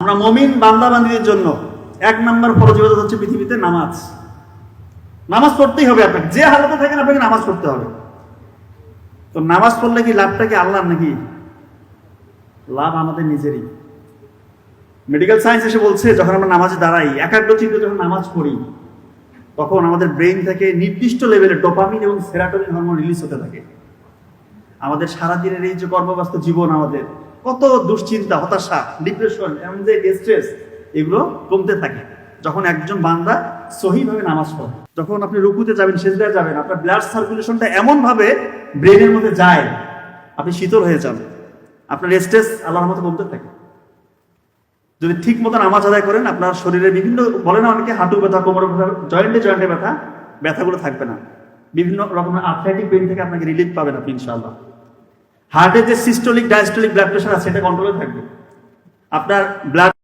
আমরা মুমিন বান্দা বান্দীদের জন্য এক নম্বর ফরজ ইবাদত হচ্ছে পৃথিবীতে নামাজ। নামাজ পড়তেই হবে, আপনাকে যে হালতে থাকেন আপনাকে নামাজ পড়তে হবে। তো নামাজ পড়লে কি লাভটা কি আল্লাহর নাকি? লাভ আমাদের নিজেরই। মেডিকেল সায়েন্স এসে বলছে, যখন আমরা নামাজে দাঁড়াই, একাগ্রচিত্তে যখন নামাজ পড়ি, তখন আমাদের ব্রেইন থেকে নির্দিষ্ট লেভেলে ডোপামিন এবং সেরাটোনিন হরমোন রিলিজ হতে থাকে। আমাদের সারাদিনের এই যে কর্মব্যস্ত জীবন, আমাদের কত দুশ্চিন্তা, হতাশা, ডিপ্রেশন, স্ট্রেস, এগুলো কমতে থাকে যখন একজন বান্দা সহিভাবে নামাজ পড়ে। যখন আপনি রুকুতে যাবেন, সেজদায় যাবেন, আপনার ব্লাড সার্কুলেশনটা এমন ভাবে ব্রেনের মধ্যে যায়, আপনি শীতল হয়ে যান, আপনার স্ট্রেস আল্লাহর মতো কমতে থাকে। যদি ঠিক মতো নামাজ আদায় করেন, আপনার শরীরের বিভিন্ন, বলে না অনেকে হাঁটু ব্যথা, কোমর ব্যথা, জয়েন্টে ব্যথা, ব্যথাগুলো থাকবে না। বিভিন্ন রকমের আর্থ্রাইটিক পেইন থেকে আপনাকে রিলিফ পাবেন আপনি ইনশাআল্লাহ। হার্টের যে সিস্টোলিক ডায়াস্টোলিক ব্লাড প্রেশার আছে, সেটা কন্ট্রোলে থাকবে। আপনার ব্লাড